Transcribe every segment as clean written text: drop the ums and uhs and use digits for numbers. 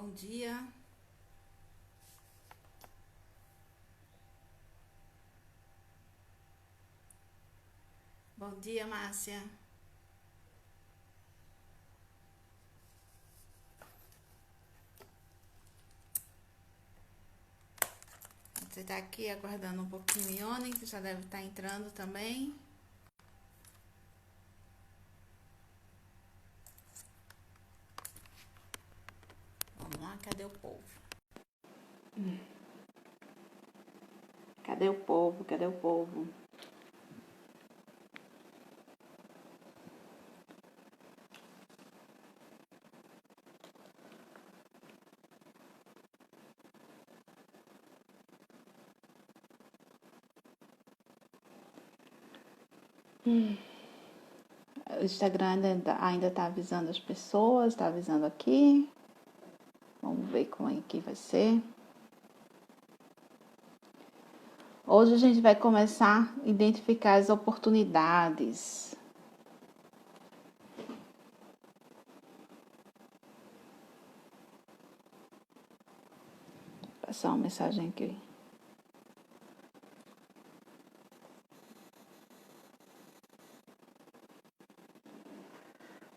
Bom dia. Bom dia, Márcia. Você está aqui aguardando um pouquinho, Ione, que já deve estar entrando também. Vamos lá, cadê o povo? Cadê o povo? Cadê o povo? O Instagram ainda tá avisando as pessoas, tá avisando aqui. Vamos ver como é que vai ser. Hoje a gente vai começar a identificar as oportunidades. Vou passar uma mensagem aqui.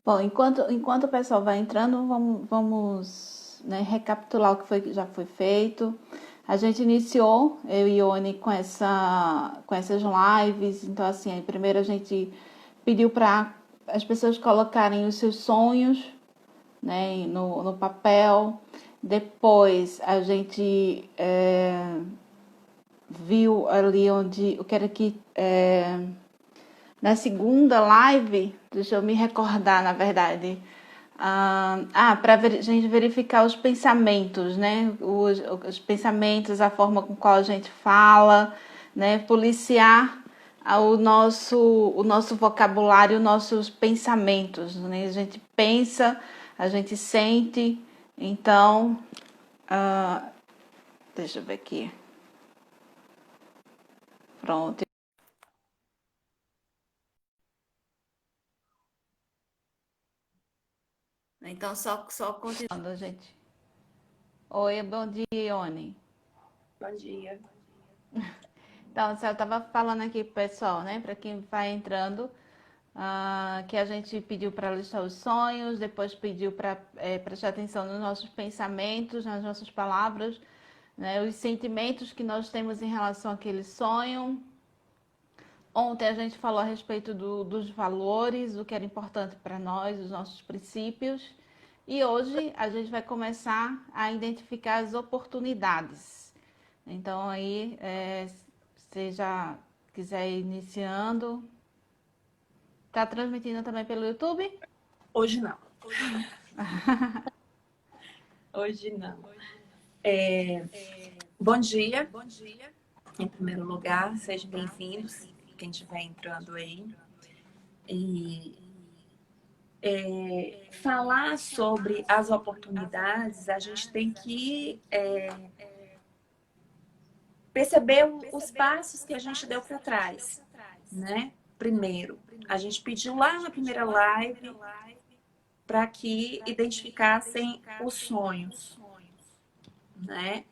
Bom, enquanto o pessoal vai entrando, vamos né, recapitular o que já foi feito. A gente iniciou, eu e Ione, com essas lives. Então, assim, primeiro a gente pediu para as pessoas colocarem os seus sonhos, né, no papel. Depois a gente viu ali onde eu quero que na segunda live, deixa eu me recordar, na verdade. Para a gente verificar os pensamentos, né? Os pensamentos, a forma com qual a gente fala, né? Policiar o nosso vocabulário, os nossos pensamentos, né? A gente pensa, a gente sente. Então, deixa eu ver aqui. Pronto. Então, só continuando, gente. Oi, bom dia, Ione. Bom dia. Então, eu estava falando aqui pro pessoal, né? Para quem vai entrando, que a gente pediu para listar os sonhos, depois pediu para prestar atenção nos nossos pensamentos, nas nossas palavras, né? Os sentimentos que nós temos em relação àquele sonho. Ontem a gente falou a respeito dos valores, do que era importante para nós, os nossos princípios. E hoje a gente vai começar a identificar as oportunidades. Então aí, se já quiser ir iniciando. Tá transmitindo também pelo YouTube? Hoje não. Hoje não. Bom dia. Em primeiro lugar, sejam bem-vindos, quem estiver entrando aí. E falar sobre as oportunidades, a gente tem que perceber os passos que a gente deu para trás, né? Primeiro, a gente pediu lá na primeira live para que identificassem os sonhos, né?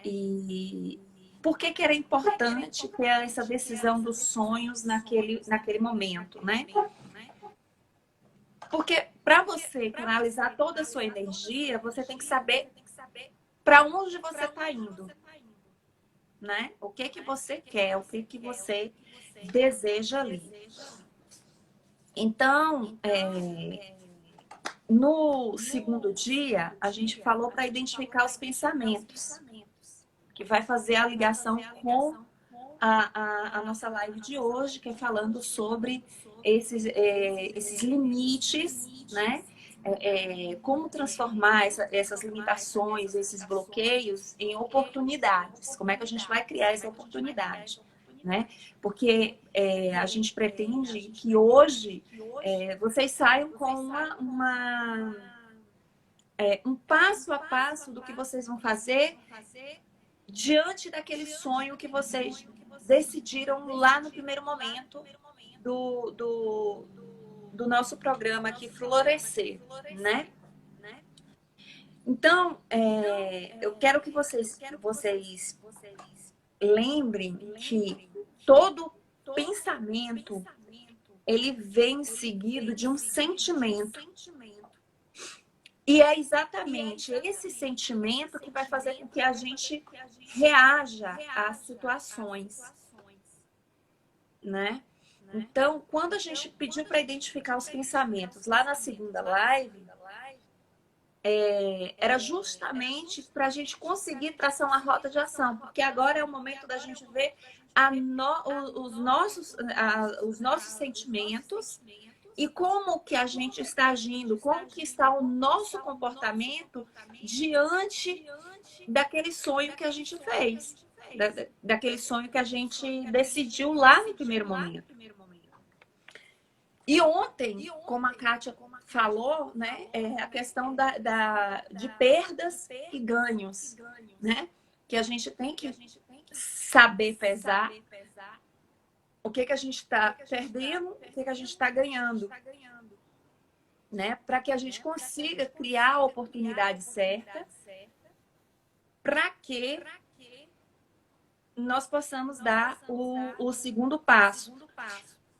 E por que que era importante ter essa decisão dos sonhos naquele momento, né? Porque para você canalizar toda a sua energia, você tem que saber para onde você está indo, né? O que que você quer, o que que você deseja ali. Então, no segundo dia, a gente falou para identificar os pensamentos, que vai fazer a ligação com a nossa live de hoje, que é falando sobre esses limites, né? Como transformar essas limitações, esses bloqueios em oportunidades. Como é que a gente vai criar essa oportunidade, né? Porque a gente pretende que hoje vocês saiam com um passo a passo do que vocês vão fazer diante daquele sonho que vocês decidiram lá no primeiro momento do nosso programa aqui, Florescer, né? Então, eu quero que vocês lembrem que todo pensamento ele vem seguido de um sentimento. E é exatamente esse sentimento que vai fazer com que a gente reaja às situações, né? Então, quando a gente pediu para identificar os pensamentos lá na segunda live, era justamente para a gente conseguir traçar uma rota de ação, porque agora é o momento da gente ver os nossos sentimentos e como que a gente está agindo, como que está o nosso comportamento diante daquele sonho que a gente fez, daquele sonho que a gente decidiu lá no primeiro momento. E ontem, como a Kátia falou, né, a questão de perdas e ganhos, né? Que a gente tem que saber pesar o que a gente está perdendo, o que a gente está ganhando, né? Para que a gente consiga criar a oportunidade certa para que nós possamos dar o segundo passo.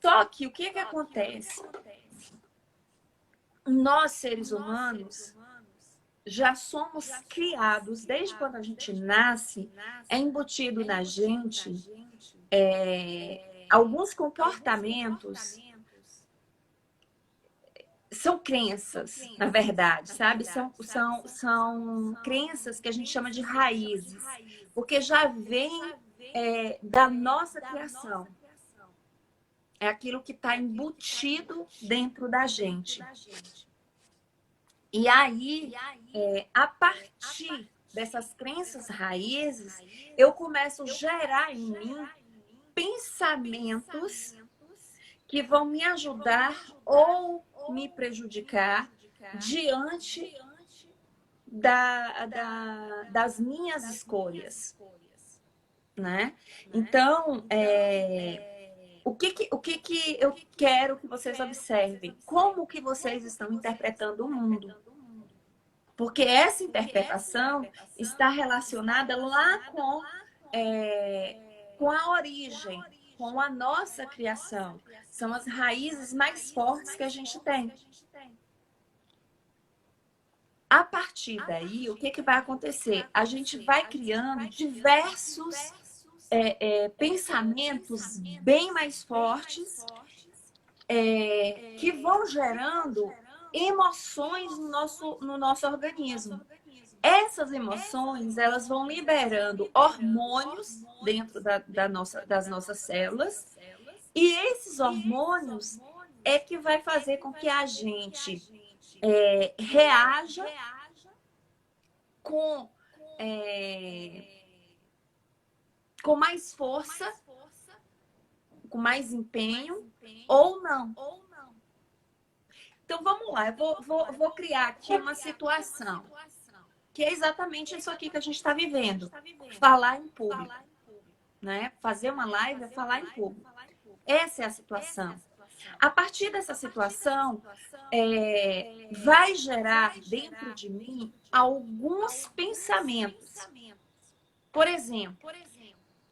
Só que o que acontece? Nós, seres humanos, já somos criados, desde quando a gente nasce, é embutido na gente alguns comportamentos, são crenças, na verdade, sabe? São crenças que a gente chama de raízes, porque já vem da nossa criação. É aquilo que está embutido dentro da gente. E aí, a partir dessas crenças raízes, eu começo a gerar em mim pensamentos que vão me ajudar ou me prejudicar diante das minhas escolhas, né? Então, o que eu quero que vocês observem? Como que vocês estão interpretando o mundo? Porque essa interpretação está relacionada lá com a origem, com a nossa criação. São as raízes mais fortes que a gente tem. A partir daí, o que vai acontecer? A gente vai criando diversos pensamentos bem mais fortes que vão gerando emoções no nosso organismo. Essas emoções, elas vão liberando hormônios dentro das nossas células e esses hormônios é que vai fazer com que a gente reaja com mais força, com mais empenho ou não. Então, vamos lá. Eu vou criar aqui uma situação que é exatamente isso aqui que a gente está vivendo. Falar em público, né? Fazer uma live é falar em público. Essa é a situação. A partir dessa situação, vai gerar dentro de mim alguns pensamentos. Por exemplo,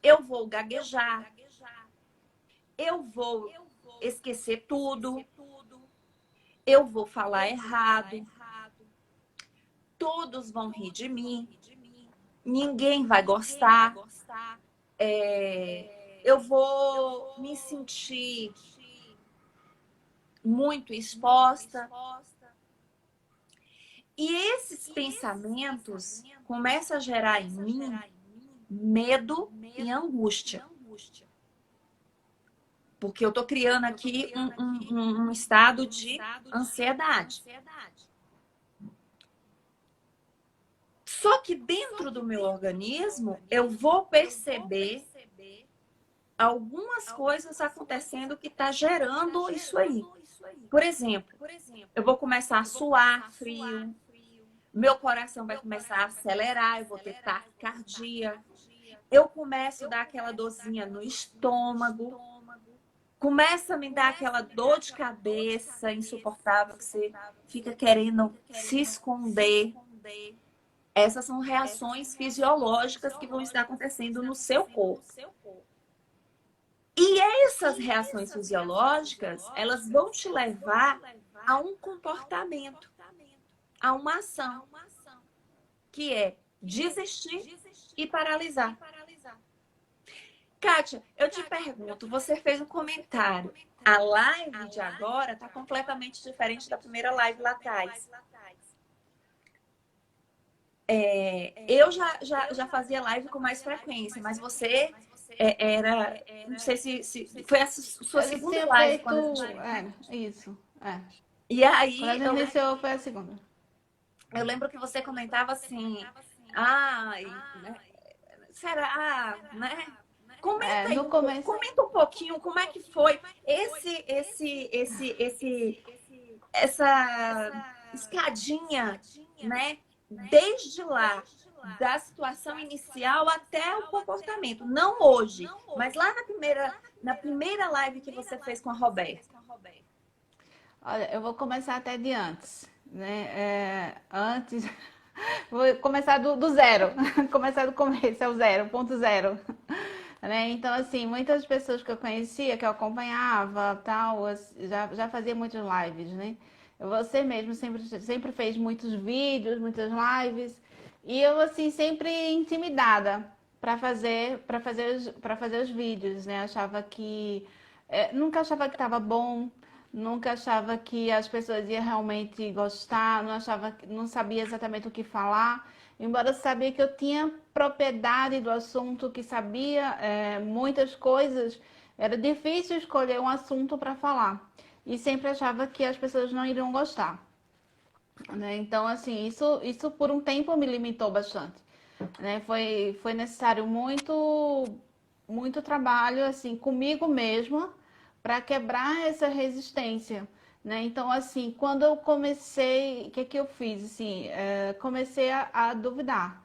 eu vou gaguejar, eu vou esquecer tudo, eu vou falar errado, todos vão rir de mim, ninguém vai gostar, eu vou me sentir muito exposta. E esses pensamentos começam a gerar em mim medo e angústia. Porque eu estou criando aqui um estado de ansiedade. Só que dentro do meu organismo, eu vou perceber algumas coisas acontecendo que está gerando isso aí. Por exemplo, eu vou começar a suar frio, meu coração vai começar a acelerar, eu vou ter taquicardia, eu começo a dar aquela dorzinha no estômago, começa a me dar aquela dor de cabeça insuportável que você fica querendo se esconder. Essas são reações fisiológicas que vão estar acontecendo no seu corpo. E essas reações fisiológicas, elas vão te levar a um comportamento, a uma ação, que é desistir e paralisar. Kátia, eu te pergunto, você fez um comentário. A live de agora está completamente diferente da primeira live lá atrás. Eu já fazia live com mais frequência, mas você era... Não sei se foi a sua A gente segunda tinha live feito. quando a gente... Isso. E aí, Quando a gente iniciou, foi a segunda. eu lembro que você comentava assim... Ai, né? Será, né? Comenta aí No começo. comenta um pouquinho como é que foi essa escadinha, né? Desde lá, da situação inicial até o comportamento. Não hoje, mas lá na primeira live que você fez com a Roberta. Olha, eu vou começar até de antes, né? Antes, vou começar do zero, começar do começo, é o zero, ponto zero, né? Então, assim, muitas pessoas que eu conhecia, que eu acompanhava, tal, já fazia muitas lives, né? Você mesmo sempre fez muitos vídeos, muitas lives, e eu, assim, sempre intimidada para fazer os vídeos, né? Achava que... nunca achava que estava bom. Nunca achava que as pessoas iam realmente gostar, não sabia exatamente o que falar, embora eu sabia que eu tinha propriedade do assunto, que sabia muitas coisas, era difícil escolher um assunto para falar. E sempre achava que as pessoas não iriam gostar, né? Então, assim, isso por um tempo me limitou bastante, né? Foi necessário muito trabalho, assim, comigo mesma, para quebrar essa resistência, né? Então, assim, quando eu comecei, o que que eu fiz? Assim, comecei a duvidar.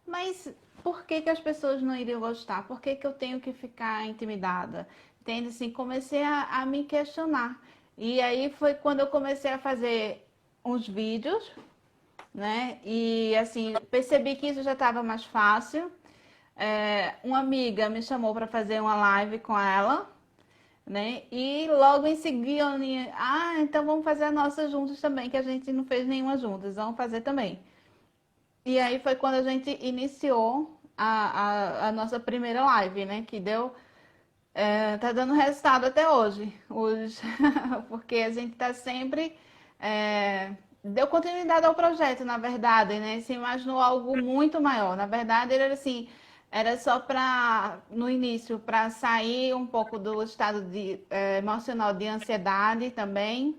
Mas por que que as pessoas não iriam gostar? Por que que eu tenho que ficar intimidada? Entende? Assim, comecei a me questionar. E aí foi quando eu comecei a fazer uns vídeos, né? E assim, percebi que isso já estava mais fácil. Uma amiga me chamou para fazer uma live com ela, né? E logo em seguida, então vamos fazer a nossa juntos também, que a gente não fez nenhuma juntas, vamos fazer também. E aí foi quando a gente iniciou a nossa primeira live, né? Que tá dando resultado até hoje, porque a gente tá sempre deu continuidade ao projeto, na verdade, né? Se imaginou algo muito maior. Na verdade, era assim, era só para no início para sair um pouco do estado emocional de ansiedade também,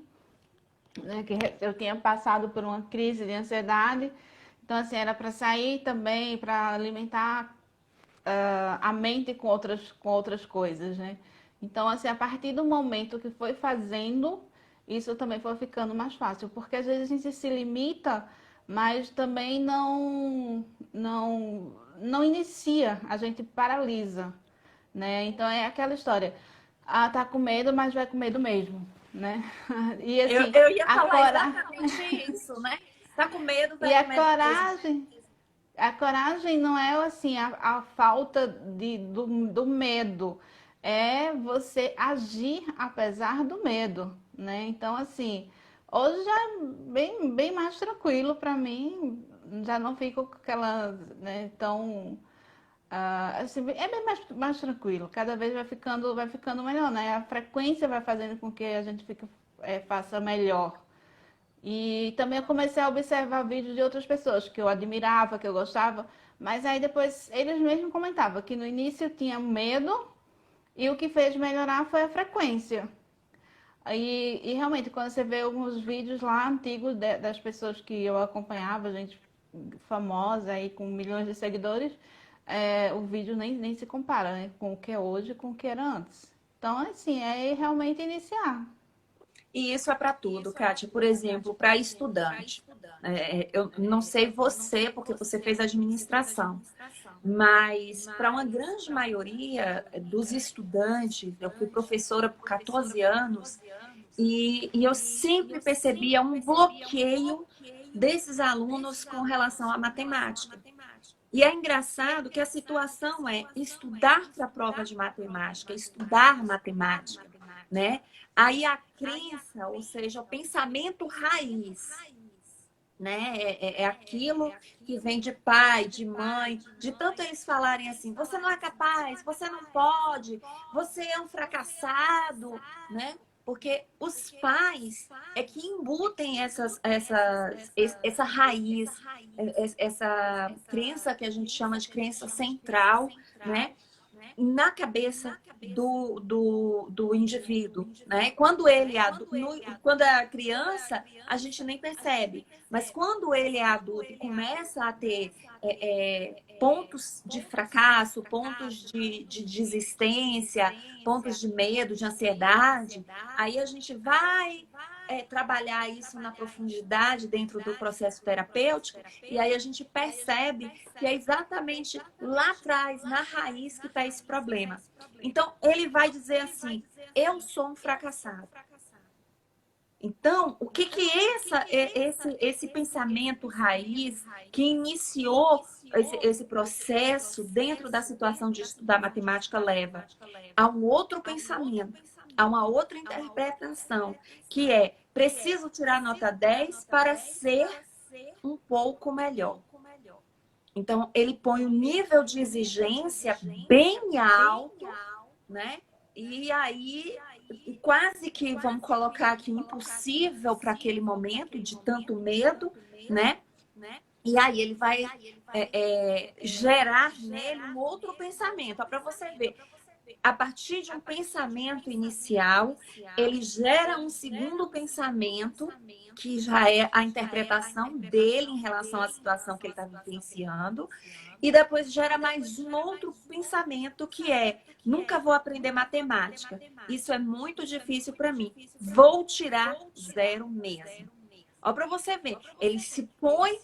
né? Que eu tinha passado por uma crise de ansiedade. Então, assim, era para sair também, para alimentar a mente com outras coisas, né? Então, assim, a partir do momento que foi fazendo, isso também foi ficando mais fácil, porque às vezes a gente se limita, mas também não inicia, a gente paralisa, né? Então é aquela história, tá com medo, mas vai com medo mesmo, né? E assim, Eu ia a falar coragem exatamente isso, né? Tá com medo, e tá a com medo mesmo. coragem não é assim a falta do medo, é você agir apesar do medo, né? Então, assim, hoje já é bem mais tranquilo para mim, já não fico com aquela, né, tão, assim, é bem mais tranquilo, cada vez vai ficando melhor, né? A frequência vai fazendo com que a gente faça melhor. E também eu comecei a observar vídeos de outras pessoas que eu admirava, que eu gostava, mas aí depois eles mesmos comentavam que no início tinha medo e o que fez melhorar foi a frequência. E realmente, quando você vê alguns vídeos lá antigos das pessoas que eu acompanhava, gente famosa aí com milhões de seguidores, o vídeo nem se compara, né, com o que é hoje com o que era antes. Então, assim, é realmente iniciar. E isso é para tudo, Kátia. Por exemplo, para estudante. Eu não sei você, porque você fez administração, mas para uma grande maioria dos estudantes, eu fui professora por 14 anos e eu sempre percebia um bloqueio desses alunos com relação à matemática. E é engraçado que a situação é estudar para a prova de matemática, estudar matemática, né? Aí a crença, ou seja, o pensamento raiz, né? É aquilo que vem de pai, de mãe, de tanto eles falarem assim, você não é capaz, você não pode, você é um fracassado, né? Porque os pais é que embutem essa raiz, essa crença que a gente chama de crença central, né? Na cabeça do indivíduo, né? Quando ele é quando é criança, a gente nem percebe, mas quando ele é adulto e começa a ter pontos de fracasso, pontos de desistência, pontos de medo, de ansiedade, aí a gente vai trabalhar isso na profundidade dentro do processo terapêutico, e aí a gente percebe que é exatamente lá atrás, na raiz, que está esse problema. Então, ele vai dizer assim, eu sou um fracassado. Então, o que esse pensamento raiz que iniciou esse processo dentro da situação de estudar matemática leva a um outro pensamento, a uma outra interpretação, que é preciso tirar nota 10 para ser um pouco melhor. Então, ele põe um nível de exigência bem alto, né? E aí, quase que, vamos colocar aqui, impossível para aquele momento de tanto medo, né? E aí ele vai gerar nele um outro pensamento. Para você ver, a partir de um pensamento inicial, ele gera um segundo pensamento, que já é a interpretação dele em relação à situação que ele está vivenciando, e depois gera mais um outro pensamento, que é: nunca vou aprender matemática, isso é muito difícil para mim, vou tirar 0 mesmo. Ó, para você ver, ele se põe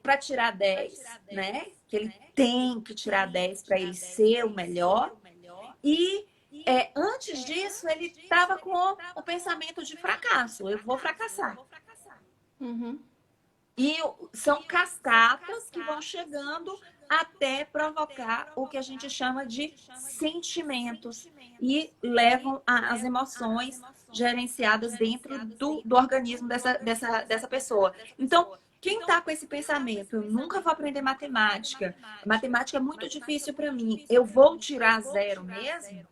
para tirar 10, né? Que ele tem que tirar 10 para ele ser o melhor. E antes disso, ele estava com o pensamento de fracasso. Eu vou fracassar. Uhum. E são cascatas que vão chegando até provocar o que a gente chama de sentimentos. E levam as emoções gerenciadas dentro do organismo dessa pessoa. Então, quem está com esse pensamento, eu nunca vou aprender matemática, matemática é muito difícil para mim, eu vou tirar 0 mesmo,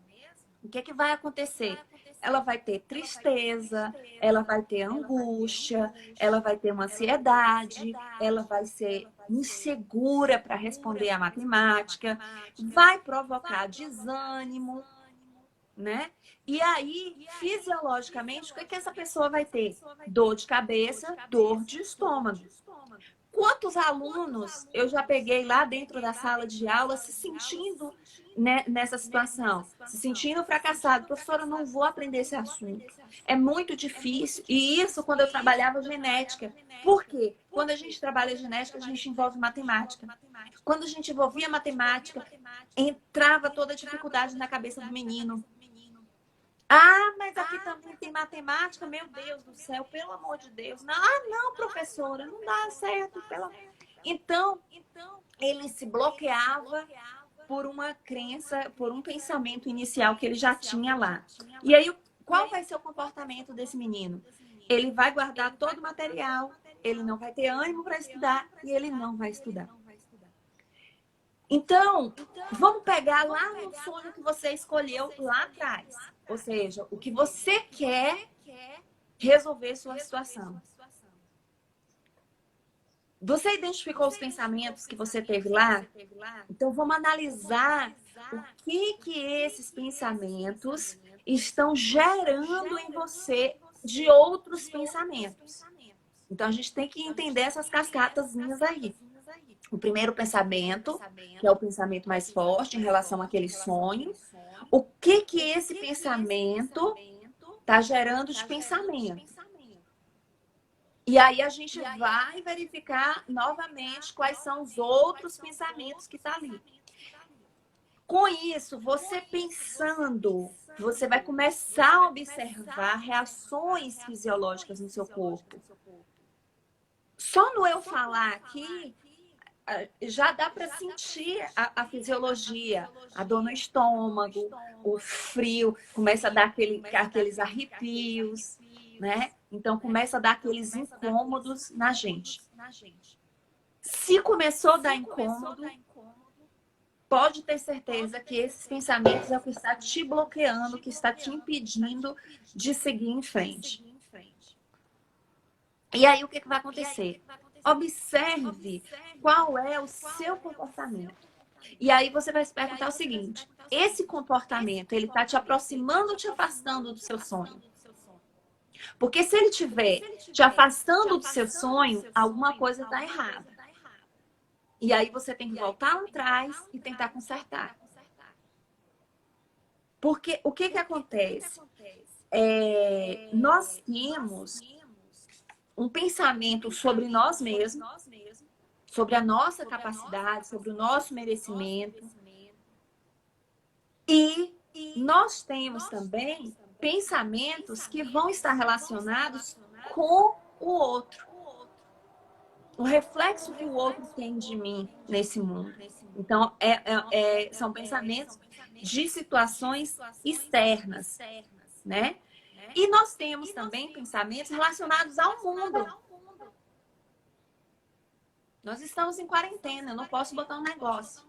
o que vai acontecer? Ela vai ter tristeza, ela vai ter angústia, ela vai ter uma ansiedade, ela vai ser insegura para responder à matemática, vai provocar desânimo, né? E aí, fisiologicamente, o que essa pessoa vai ter? Dor de cabeça, dor de estômago. Quantos alunos eu já peguei lá dentro da sala de aula se sentindo nessa situação, se sentindo fracassado? Professora, eu não vou aprender esse assunto. É muito difícil. E isso quando eu trabalhava genética. Por quê? Quando a gente trabalha genética, a gente envolve matemática. Quando a gente envolvia matemática, entrava toda a dificuldade na cabeça do menino. Ah, mas aqui também tem matemática, meu Deus do céu, pelo amor de Deus. Não, não, professora, não dá certo. Então, ele se bloqueava por uma crença, por um pensamento inicial que ele já tinha lá. E aí, qual vai ser o comportamento desse menino? Ele vai guardar todo o material, ele não vai ter ânimo para estudar e ele não vai estudar. Então, vamos pegar lá no sonho que você escolheu lá atrás. Ou seja, o que você quer resolver sua situação. Você identificou os pensamentos que você teve lá? Então, vamos analisar o que esses pensamentos estão gerando em você de outros pensamentos. Então, a gente tem que entender essas cascatazinhas aí. O primeiro pensamento, que é o pensamento mais forte em relação àquele sonho. O que esse pensamento está gerando de pensamento? E aí a gente vai verificar novamente quais são os outros pensamentos que estão ali. Com isso, você pensando, você vai começar a observar reações fisiológicas no seu corpo. Só no eu falar aqui, já dá para sentir a fisiologia, a dor no estômago, o frio, começa a dar aqueles arrepios, né? Então começa a dar aqueles incômodos na gente. Se começou a dar incômodo, pode ter certeza que esses pensamentos é o que está te bloqueando, que está te impedindo de seguir em frente. E aí o que vai acontecer? Observe qual é o seu comportamento. E aí você vai se perguntar o seguinte: esse comportamento, ele está te aproximando ou te afastando do seu sonho? Porque se ele estiver te afastando do seu sonho, alguma coisa está errada. E aí você tem que voltar lá atrás e tentar consertar. Porque o que acontece? Nós temos um pensamento sobre nós mesmos, sobre a nossa capacidade, sobre o nosso merecimento. E nós temos também pensamentos que vão estar relacionados com o outro. O reflexo que o outro tem de mim nesse mundo. Então, são pensamentos de situações externas, né? E nós temos também pensamentos relacionados ao mundo. Nós estamos em quarentena, eu não posso botar um negócio.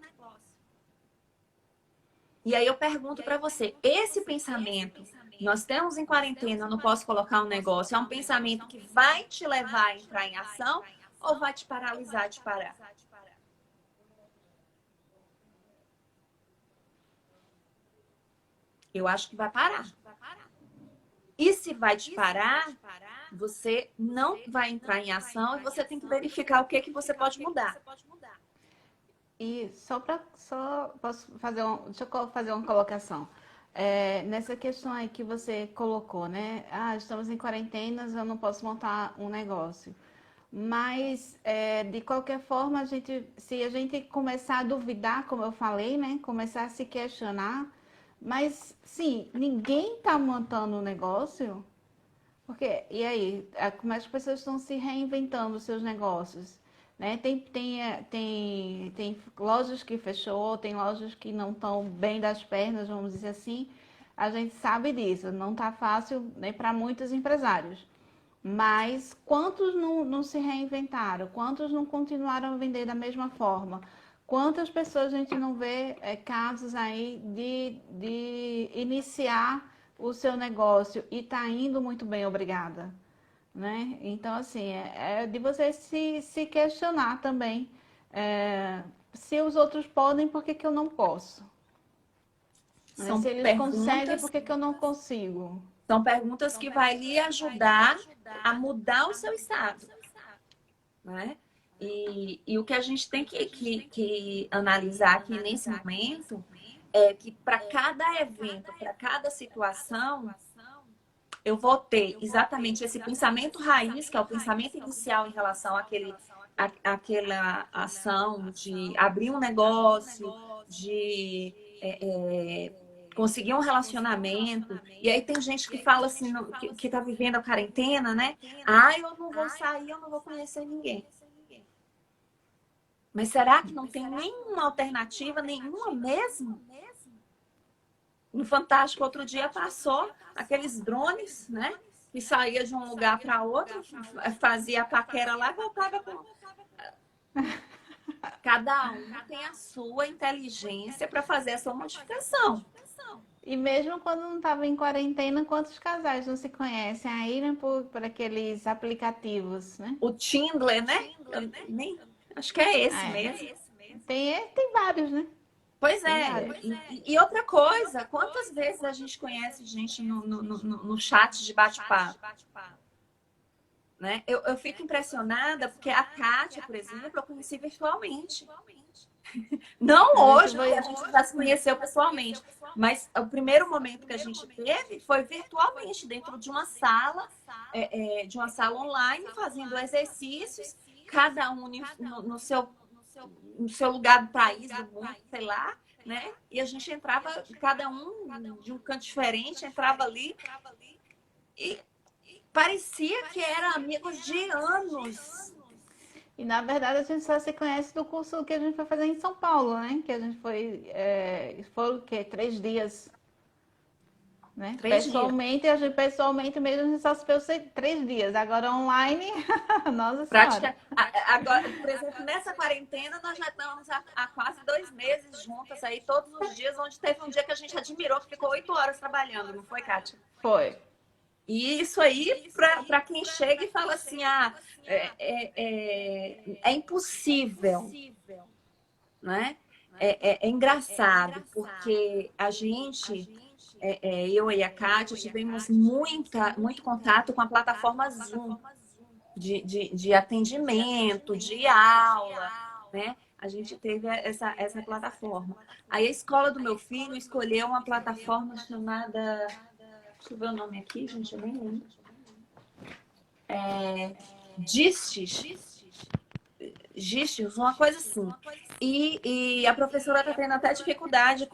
E aí eu pergunto para você, esse pensamento, nós estamos em quarentena, eu não posso colocar um negócio, é um pensamento que vai te levar a entrar em ação ou vai te paralisar, te parar? Eu acho que vai parar. E se vai te parar, você não vai entrar em ação e você tem que verificar o que você pode mudar. E posso fazer deixa eu fazer uma colocação. Nessa questão aí que você colocou, né? Estamos em quarentenas, eu não posso montar um negócio. Mas, de qualquer forma, se a gente começar a duvidar, como eu falei, né? Começar a se questionar, mas, sim, ninguém está montando um negócio, porque, e aí, como as pessoas estão se reinventando os seus negócios, né? Tem lojas que fechou, tem lojas que não estão bem das pernas, vamos dizer assim. A gente sabe disso, não está fácil, né, para muitos empresários. Mas quantos não se reinventaram? Quantos não continuaram a vender da mesma forma? Quantas pessoas a gente não vê casos aí de iniciar o seu negócio e tá indo muito bem, obrigada, né? Então, assim, é de você se questionar também. Se os outros podem, por que que eu não posso? São Se eles conseguem, perguntas, por que que eu não consigo? são perguntas que vai lhe ajudar a mudar o seu estado, né? E o que a gente tem que analisar aqui nesse momento é que para cada evento, para cada situação, eu vou ter exatamente esse pensamento raiz, que é o pensamento inicial em relação àquela ação de abrir um negócio, de conseguir um relacionamento. E aí tem gente que fala assim, que tá vivendo a quarentena, né? Eu não vou sair, eu não vou conhecer ninguém. Mas será que não tem nenhuma alternativa, nenhuma mesmo? No Fantástico, outro dia passou aqueles drones, né? Que saía de um lugar para outro, fazia a paquera lá e voltava com... Cada um tem a sua inteligência para fazer a sua modificação. E mesmo quando não estava em quarentena, quantos casais não se conhecem aí, né, por aqueles aplicativos, né? O Tinder, né? Acho que é esse mesmo. Tem vários, né? Pois é. E outra coisa, quantas vezes a gente conhece gente no chat de bate-papo? Né? Eu fico impressionada porque a Kátia, por exemplo, eu conheci virtualmente. Não hoje, porque a gente já se conheceu pessoalmente. Mas o primeiro momento que a gente teve foi virtualmente, dentro de uma sala online, fazendo exercícios, cada um no seu lugar do país, do mundo, sei lá, né? E a gente entrava, cada um de um canto diferente, entrava ali e parecia que eram amigos de anos. E na verdade a gente só se conhece do curso que a gente foi fazer em São Paulo, né? Que a gente foi o quê? 3 dias, né? 3 dias. Pessoalmente, a gente pessoalmente mesmo a gente só se viu 3 dias. Agora online, Nossa Senhora. Agora, por exemplo, nessa quarentena, nós já estamos há quase 2 meses juntas aí, todos os dias, onde teve um dia que a gente admirou, que ficou 8 horas trabalhando, não foi, Kátia? Foi. E isso aí, para quem chega e fala assim, é impossível, né? É engraçado, porque a gente, eu e a Kátia, tivemos muito contato com a plataforma Zoom, de atendimento, de aula, né? A gente teve essa plataforma. Aí a escola do meu filho escolheu uma plataforma chamada... Deixa eu ver o nome aqui, gente, eu nem lembro. Gistes, uma coisa assim. E a professora está tendo até dificuldade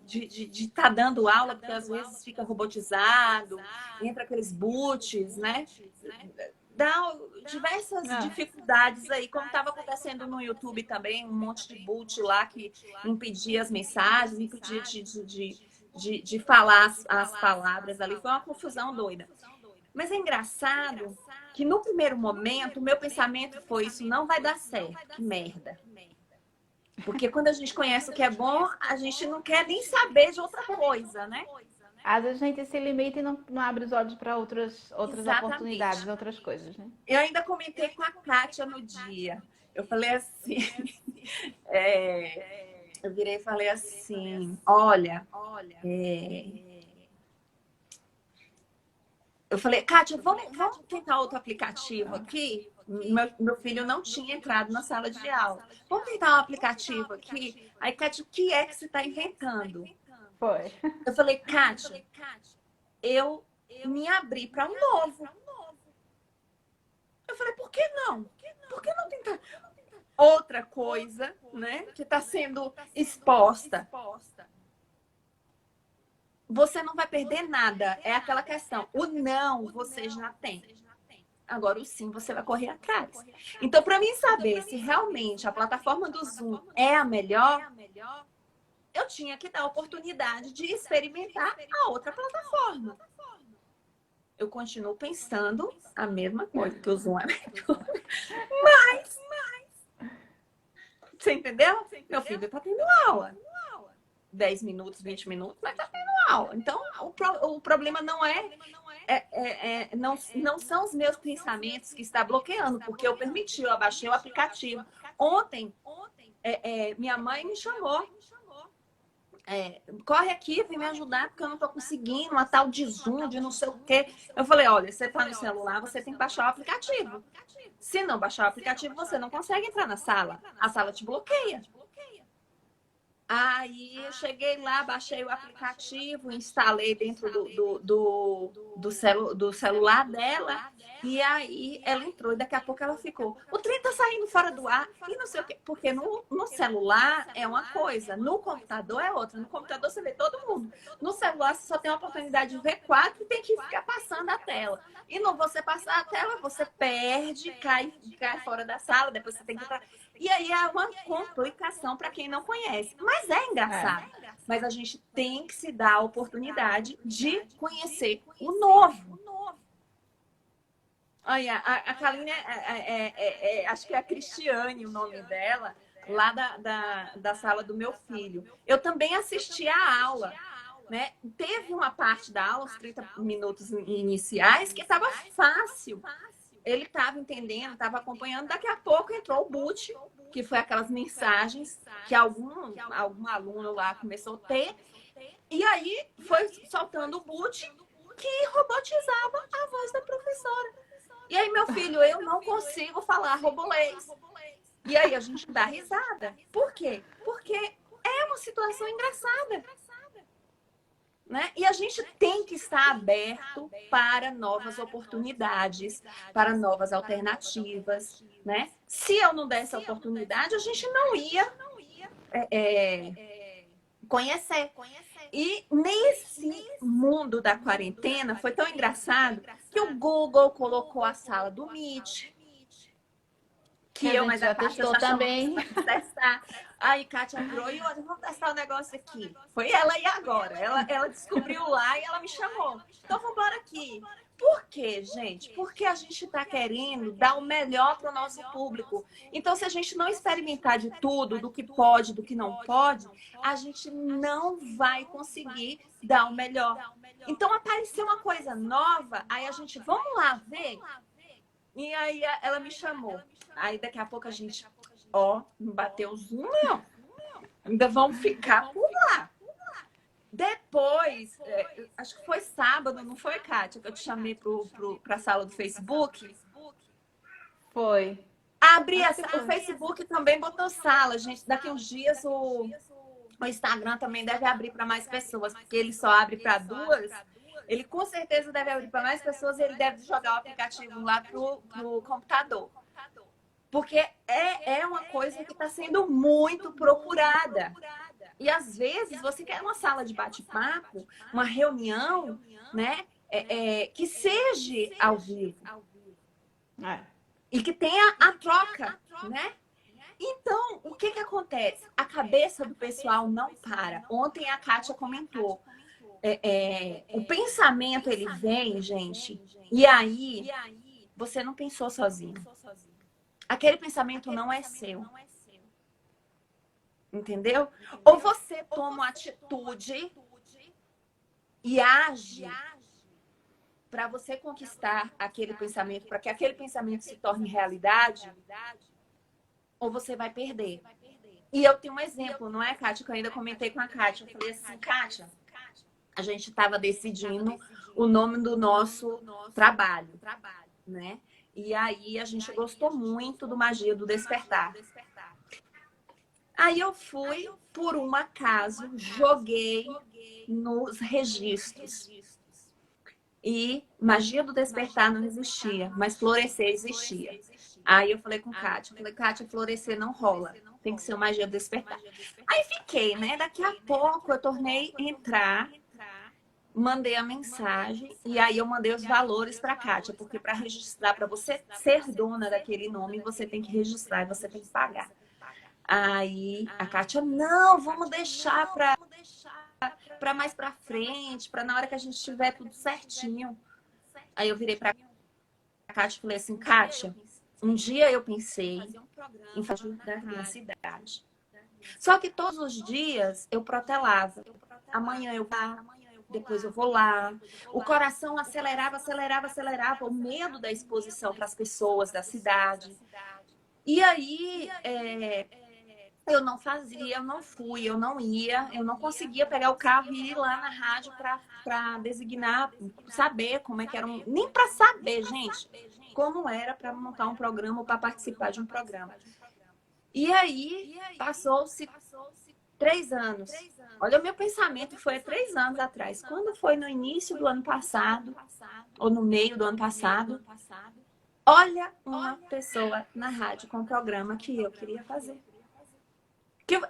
de estar dando aula, porque às vezes fica robotizado, entra aqueles boots, né? Dá diversas dificuldades aí, como estava acontecendo no YouTube também, um monte de boot lá que impedia as mensagens, impedia de falar as palavras ali. Foi uma confusão doida. Mas é engraçado que no primeiro momento o meu pensamento foi: isso não vai dar certo, que merda. Porque quando a gente conhece o que é bom, a gente não quer nem saber de outra coisa, né? Às vezes a gente se limita e não abre os olhos para outras oportunidades, Exatamente. outras coisas, né? Eu ainda comentei com a Kátia no dia. Eu falei assim, eu virei e falei assim, olha, eu falei, Kátia, vamos tentar outro aplicativo aqui? Meu filho não tinha entrado na sala de aula. Vamos tentar um aplicativo aqui? Aí, Kátia, o que é que você está inventando? Foi. Eu falei, Kátia, eu me abri para um novo. Eu falei, por que não? Por que não tentar outra coisa, né? Que está sendo exposta? Você não vai perder nada. É aquela questão. O não você já tem. Agora o sim você vai correr atrás. Então, para mim saber se realmente a plataforma do Zoom é a melhor, eu tinha que dar a oportunidade de experimentar a outra plataforma. Eu continuo pensando a mesma coisa, que o Zoom é melhor. Mas, você entendeu? Meu filho está tendo aula. 10 minutos, 20 minutos, mas está tendo aula. Então, o problema não são os meus pensamentos que está bloqueando, porque eu permiti, eu abaixei o aplicativo. Ontem, minha mãe me chamou. Corre aqui, vem me ajudar, porque eu não estou conseguindo, uma tal de Zoom, de não sei o quê. Eu falei, olha, você está no celular, você tem que baixar o aplicativo. Se não baixar o aplicativo, você não consegue entrar na sala. A sala te bloqueia. Aí eu cheguei lá, baixei o aplicativo, instalei dentro do celular dela, e aí ela entrou e daqui a pouco ela ficou. O trem tá saindo fora do ar e não sei o quê. Porque no celular é uma coisa, no computador é outra. No computador você vê todo mundo. No celular você só tem a oportunidade de ver 4 e tem que ficar passando a tela. E não você passar a tela, você perde, cai fora da sala, depois você tem que entrar. E aí é uma complicação para quem não conhece. Mas é engraçado. Mas a gente tem que se dar a oportunidade de conhecer o novo. Olha, a Kaline, acho que é a Cristiane o nome dela, lá da sala do meu filho. Eu também assisti a aula. Né? Teve uma parte da aula, os 30 minutos iniciais, que estava fácil. Ele estava entendendo, estava acompanhando. Daqui a pouco entrou o boot, que foi aquelas mensagens que algum aluno lá começou a ter. E aí foi soltando o boot que robotizava a voz da professora. E aí, meu filho, eu não consigo falar robolês. E aí a gente dá risada. Por quê? Porque é uma situação engraçada. Né? E a gente tem que estar aberto para novas oportunidades, para novas alternativas. Né? Se eu não desse a oportunidade, a gente não ia conhecer. E nesse mundo da quarentena foi tão engraçado que o Google colocou a sala do Meet. que a eu, gente mas já a Kátia testou já chamou também. pra testar. Aí Kátia entrou e olha, vamos testar o negócio aqui. Foi ela e agora. Ela descobriu lá e ela me chamou. Então vamos embora aqui. Por quê, gente? Porque a gente está querendo dar o melhor para o nosso público. Então, se a gente não experimentar de tudo, do que pode, do que não pode, a gente não vai conseguir dar o melhor. Então, apareceu uma coisa nova, aí a gente, vamos lá ver? E aí ela me chamou. Aí daqui a pouco a gente, ó, não bateu o zoom, não. Ainda vamos ficar por lá. Depois, acho que foi sábado, não foi, Kátia, que eu te chamei para a sala do Facebook? Foi. Abri Acho que o foi. Facebook também botou sala, gente. Daqui uns dias o Instagram também deve abrir para mais pessoas, porque ele só abre para 2. Ele com certeza deve abrir para mais pessoas e ele deve jogar o aplicativo lá pro computador. Porque é uma coisa que está sendo muito procurada. E às vezes você quer uma sala de bate-papo, uma reunião, né? Que seja ao vivo. É. E que tenha a troca, né? Então, o que acontece? A cabeça do pessoal não para. Ontem a Kátia comentou. O pensamento, ele vem, gente, e aí você não pensou sozinho. Aquele pensamento não é seu. Entendeu? Ou você toma uma atitude e age para você conquistar aquele pensamento, para que aquele pensamento se torne realidade, ou você vai perder. E eu tenho um exemplo, não é, Kátia? Que eu ainda comentei com a Kátia. Eu falei assim, Kátia, a gente estava decidindo o nome do nosso trabalho, né? E aí a gente gostou muito do Magia do Despertar. Aí eu fui, por um acaso, joguei nos registros. E Magia do Despertar não existia, mas Florescer existia. Aí eu falei com Kátia, Kátia, Florescer não rola, tem que ser o Magia do Despertar. Aí fiquei, né? Daqui a pouco eu tornei entrar, mandei a mensagem e aí eu mandei os valores para Kátia, porque para registrar, para você ser dona daquele nome, você tem que registrar e você tem que pagar. Aí a Kátia, não, vamos deixar para mais para frente, para na hora que a gente tiver tudo certinho. Aí eu virei para a Kátia e falei assim, Kátia, um dia eu pensei em fazer da minha cidade. Só que todos os dias eu protelava. Amanhã eu vou lá, depois eu vou lá. O coração acelerava, acelerava, acelerava. O medo da exposição para as pessoas da cidade. E aí, eu não fazia, eu não fui, eu não ia, eu não conseguia pegar o carro e ir lá na rádio para designar, saber como é que era, nem para saber, gente, como era para montar um programa ou para participar de um programa. E aí, passou-se 3 anos. Olha, o meu pensamento foi há 3 anos atrás. Quando foi no início do ano passado, ou no meio do ano passado, olha uma pessoa na rádio com um programa que eu queria fazer.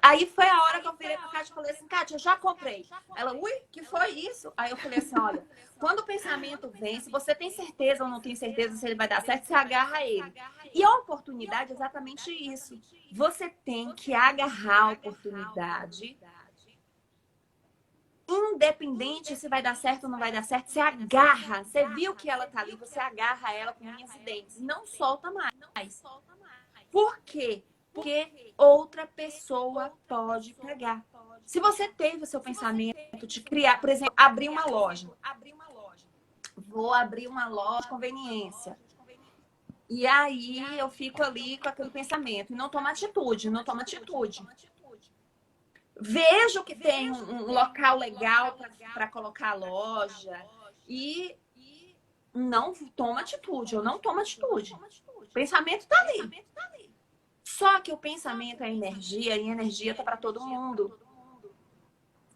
Aí foi a hora que eu virei pra Kátia e falei assim, Kátia, eu já comprei. Ela, ui, que foi isso? Aí eu falei assim, olha, quando o pensamento vem, se você tem certeza ou não tem certeza se ele vai dar certo, você agarra a ele. E a oportunidade é exatamente isso. Você tem que agarrar a oportunidade. Independente se vai dar certo ou não vai dar certo, você agarra. Você viu que ela tá ali, você agarra ela com unhas e dentes. Não solta mais. Por quê? Porque outra pessoa pode pegar. Se você teve o seu pensamento de criar, por exemplo, abrir uma loja. Vou abrir uma loja de conveniência. E aí eu fico ali com aquele pensamento. E não tomo atitude, não tomo atitude. Vejo que tem um local legal para colocar a loja. E não tomo atitude, eu não tomo atitude. O pensamento está ali. Só que o pensamento é energia e energia tá para todo mundo.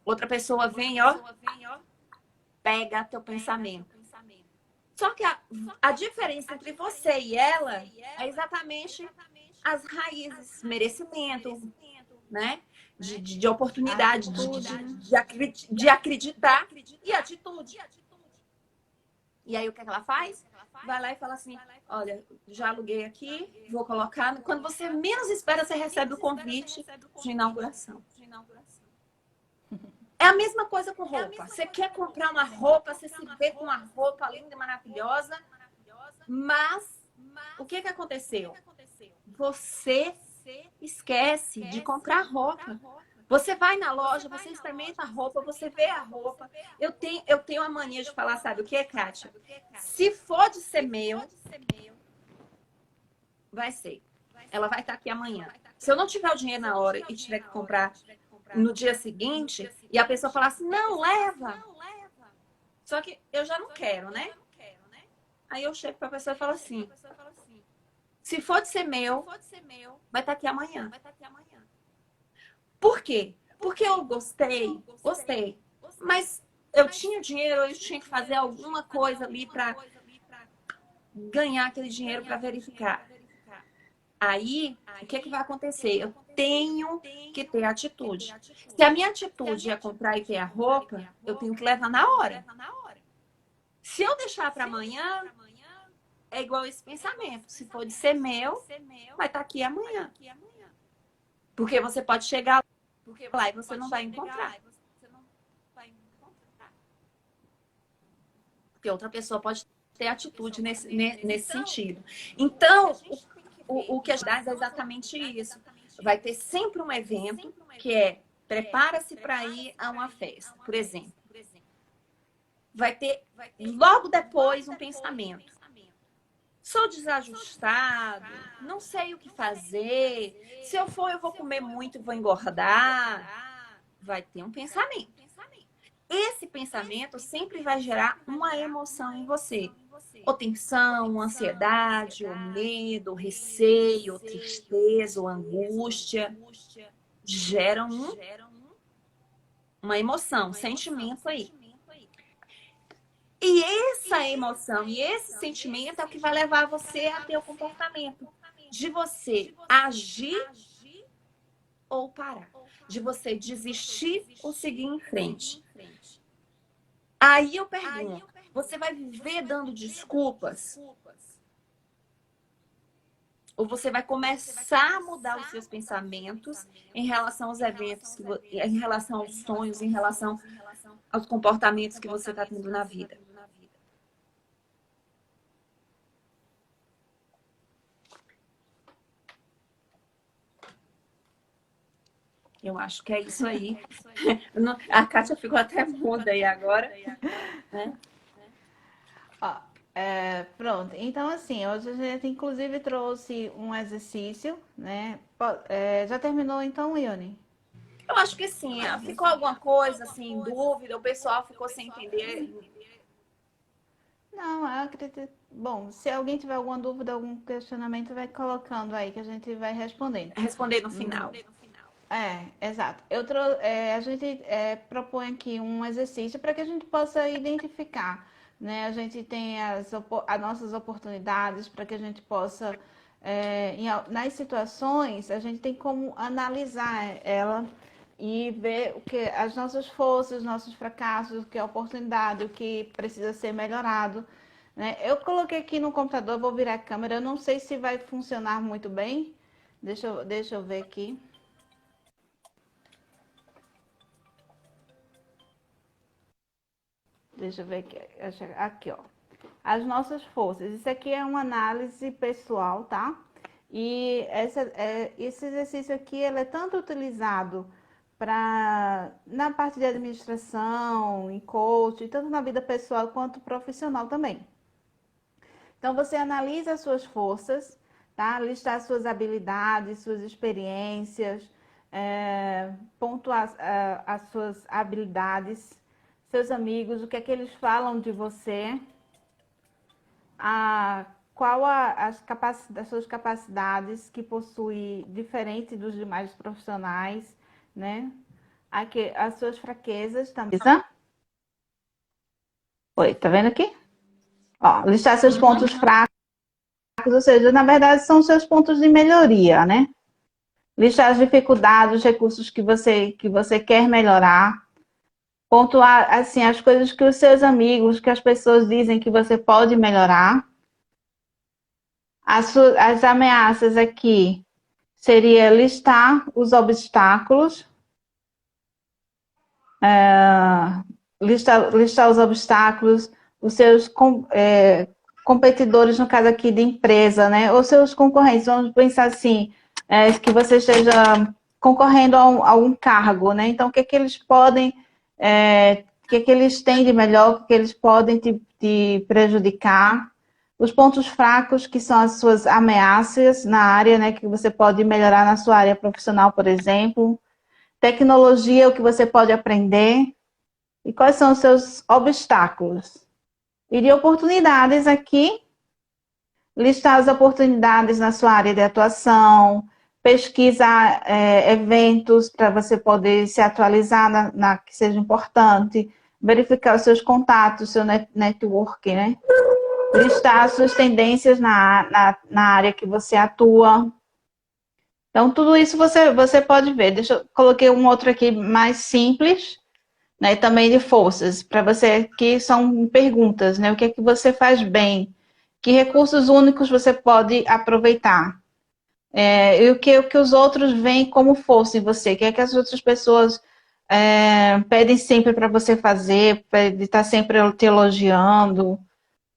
Outra pessoa vem, ó, pega teu pensamento. Só que a diferença entre você e ela é exatamente as raízes, merecimento, né? De oportunidade, de acreditar e atitude. E aí o que ela faz? vai lá e fala assim, olha, já aluguei aqui, vou colocar. Quando você menos espera, você recebe o convite de inauguração. É a mesma coisa com roupa. Você quer comprar uma roupa, você se vê com uma roupa linda e maravilhosa, mas o que aconteceu? Você esquece de comprar roupa. Você vai na loja, você experimenta a roupa, você vê a roupa. Eu tenho a mania de falar, sabe o que, Kátia? Se for de ser meu, vai ser. Ela vai estar aqui amanhã. Se eu não tiver o dinheiro na hora e tiver que comprar no dia seguinte, e a pessoa falar assim, não, leva. Só que eu já não quero, né? Aí eu chego para a pessoa e falo assim, se for de ser meu, vai estar aqui amanhã. Por quê? Porque eu gostei, mas eu tinha dinheiro, eu tinha que fazer alguma coisa ali para ganhar aquele dinheiro para verificar. Aí, o que vai acontecer? Eu tenho que ter atitude. Se a minha atitude é comprar e ter a roupa, eu tenho que levar na hora. Se eu deixar para amanhã, é igual esse pensamento. Se for de ser meu, vai estar aqui amanhã. Porque você pode chegar lá e você não vai encontrar. Porque outra pessoa pode ter atitude nesse sentido. Então, o que a gente dá é exatamente isso. Vai ter sempre um evento que é prepara-se para ir a uma festa, por exemplo. Vai ter logo depois um pensamento. Sou desajustado, não sei o que fazer. Se eu for, eu vou comer muito e vou engordar. Vai ter um pensamento. Esse pensamento sempre vai gerar uma emoção em você. Ou tensão, ansiedade, ou medo, ou receio, ou tristeza, ou angústia. Geram uma emoção, um sentimento aí. E essa emoção e esse sentimento é o que vai levar você a ter o comportamento de você agir ou parar. De você desistir ou seguir em frente. Aí eu pergunto, você vai viver dando desculpas? Ou você vai começar a mudar os seus pensamentos em relação aos eventos, em relação aos sonhos, em relação aos comportamentos que você está tendo na vida? Eu acho que é isso aí. A Kátia ficou até muda aí agora. Né? Ó, pronto. Então, assim, hoje a gente inclusive trouxe um exercício, né? Já terminou então, Ione? Eu acho que sim. Ficou alguma coisa assim, em dúvida? O pessoal ficou sem entender? Não, eu acredito. Bom, se alguém tiver alguma dúvida, algum questionamento, vai colocando aí que a gente vai respondendo. Responder no final. Exato. A gente propõe aqui um exercício para que a gente possa identificar, né? A gente tem as nossas oportunidades para que a gente possa, nas situações, a gente tem como analisar ela e ver as nossas forças, os nossos fracassos, o que é oportunidade, o que precisa ser melhorado, né? Eu coloquei aqui no computador, vou virar a câmera, eu não sei se vai funcionar muito bem. Deixa eu ver aqui. Deixa eu ver aqui. Aqui, ó. As nossas forças. Isso aqui é uma análise pessoal, tá? E esse exercício aqui, ele é tanto utilizado na parte de administração, em coaching, tanto na vida pessoal quanto profissional também. Então, você analisa as suas forças, tá? Listar suas habilidades, suas experiências, pontuar as suas habilidades, seus amigos, o que é que eles falam de você, qual as suas capacidades que possui diferente dos demais profissionais, né? Aqui, as suas fraquezas também. Oi, tá vendo aqui? Ó, listar seus pontos fracos, ou seja, na verdade são seus pontos de melhoria, né? Listar as dificuldades, os recursos que você quer melhorar. Pontuar, assim, as coisas que os seus amigos, que as pessoas dizem que você pode melhorar, As ameaças aqui seria listar os obstáculos, listar os obstáculos, os seus competidores, no caso aqui de empresa, né? Ou seus concorrentes. Vamos pensar assim, que você esteja concorrendo a um cargo, né? Então, o que é que eles podem, o que é que eles têm de melhor, o que eles podem te prejudicar. Os pontos fracos, que são as suas ameaças na área, né? Que você pode melhorar na sua área profissional, por exemplo. Tecnologia, o que você pode aprender. E quais são os seus obstáculos? E de oportunidades aqui, listar as oportunidades na sua área de atuação, pesquisar eventos para você poder se atualizar na que seja importante, verificar os seus contatos, seu network, né? Listar as suas tendências na área que você atua. Então, tudo isso você pode ver. Coloquei um outro aqui mais simples, né, também de forças, para você, que são perguntas, né? O que é que você faz bem? Que recursos únicos você pode aproveitar? E o que os outros veem como força em você? O que é que as outras pessoas pedem sempre para você fazer, de estar sempre te elogiando,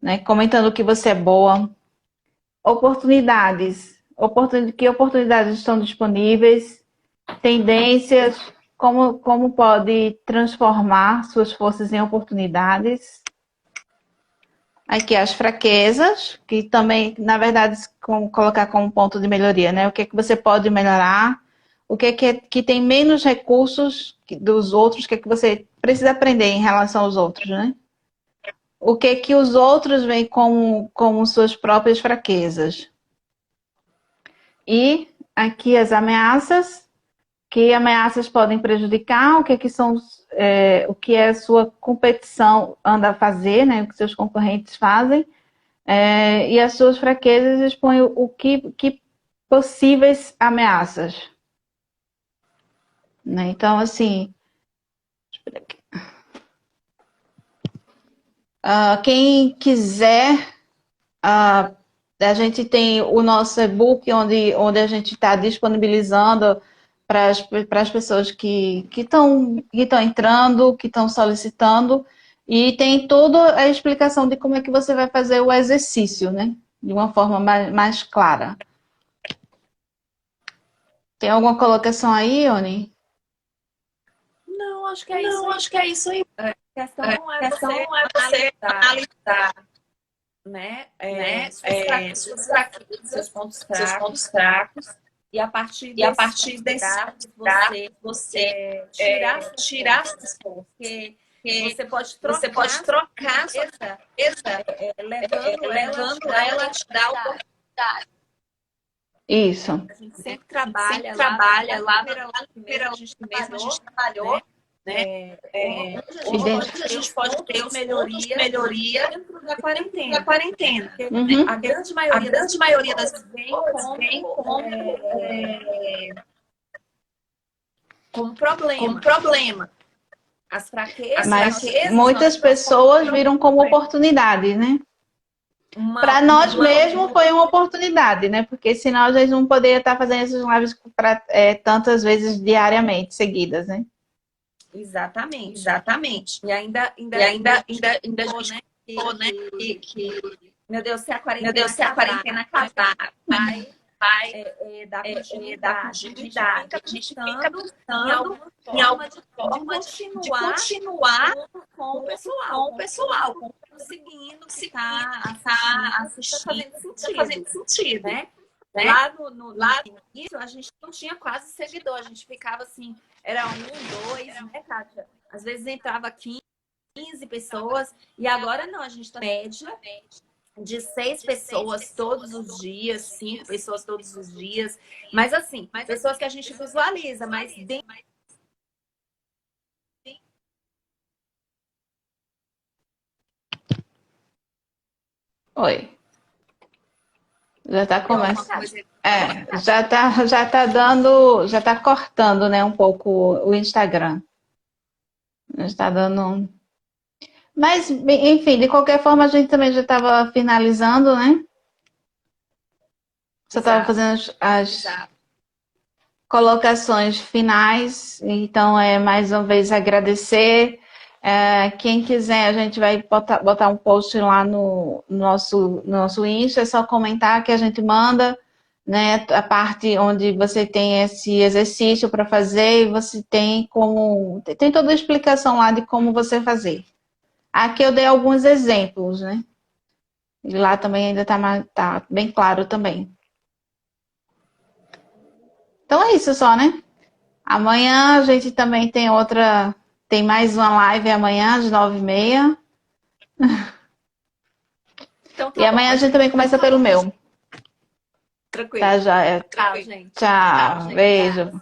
né? Comentando que você é boa. Oportunidades. Que oportunidades estão disponíveis? Tendências, como pode transformar suas forças em oportunidades. Aqui as fraquezas, que também, na verdade, colocar como ponto de melhoria, né? O que é que você pode melhorar, o que é que tem menos recursos dos outros, o que é que você precisa aprender em relação aos outros, né? O que é que os outros veem como suas próprias fraquezas. E aqui as ameaças, que ameaças podem prejudicar, o que é que são, o que a sua competição anda a fazer, né, o que seus concorrentes fazem, e as suas fraquezas expõem que possíveis ameaças. Né? Então, assim, quem quiser, a gente tem o nosso e-book onde a gente está disponibilizando para as pessoas que estão entrando, que estão solicitando, e tem toda a explicação de como é que você vai fazer o exercício, né? De uma forma mais clara. Tem alguma colocação aí, Ione? Não, acho que é isso aí. Acho que é isso aí. A questão A não é questão você não é você analisar, né? Seus pontos seus fracos. pontos fracos E a partir e a desses partir pontos desses fracos, fracos você você tirar tirar essas essas forças. forças. Porque Porque você pode você trocar pode trocar a sua essa, cabeça, levando ela ela a te te dá dar. oportunidade. Isso. A gente sempre A gente trabalha sempre lá trabalha lá na primeira a gente né? trabalhou, né? Onde a gente pode ter Os os pontos de melhoria melhoria dentro da dentro da quarentena. quarentena. Porque Uhum. a grande A maioria das grande maioria das pessoas vem pessoas vem como como problema. problema. As As fraquezas, Mas fraquezas muitas pessoas viram como oportunidade, né? Para nós mesmos foi uma oportunidade, né? Porque senão a gente não poderia estar fazendo essas lives tantas vezes diariamente, seguidas, né? Exatamente. Exatamente. E ainda E ainda a gente né? falou, né? Que, Meu Deus, se a meu quarentena Deus, se a quarentena acabar, vai vai dar dar continuidade. continuidade. A gente fica Em pensando alguma em alguma forma de continuar continuar com o com pessoal, o pessoal, com seguindo, que seguindo, está que está assistindo, assistindo, está está fazendo fazendo sentido, né? né? Lá no Lá início, a gente não tinha quase seguidor, a gente ficava assim, era 1, 2, né, Kátia? Às vezes entrava 15 pessoas, e agora não, a gente tá média de 6 pessoas todos os dias, 5 pessoas todos os dias, mas assim, pessoas que a gente visualiza, mas dentro Oi. Já está tem alguma começando. coisa. Já tá cortando, né, um pouco o Instagram. Já está dando. Mas, enfim, de qualquer forma, a gente também já estava finalizando, né? Só estava Exato. fazendo as Exato. colocações finais. Então, mais uma vez agradecer. Quem quiser, a gente vai botar um post lá no nosso Insta, é só comentar que a gente manda, né, a parte onde você tem esse exercício para fazer e você tem toda a explicação lá de como você fazer. Aqui eu dei alguns exemplos, né? E lá também ainda tá bem claro também. Então é isso só, né? Amanhã a gente também tem mais uma live amanhã às 9h30. Então E tá bom. amanhã a gente também começa pelo meu. Tranquilo. Tá, já. Tchau, gente. Tchau, beijo.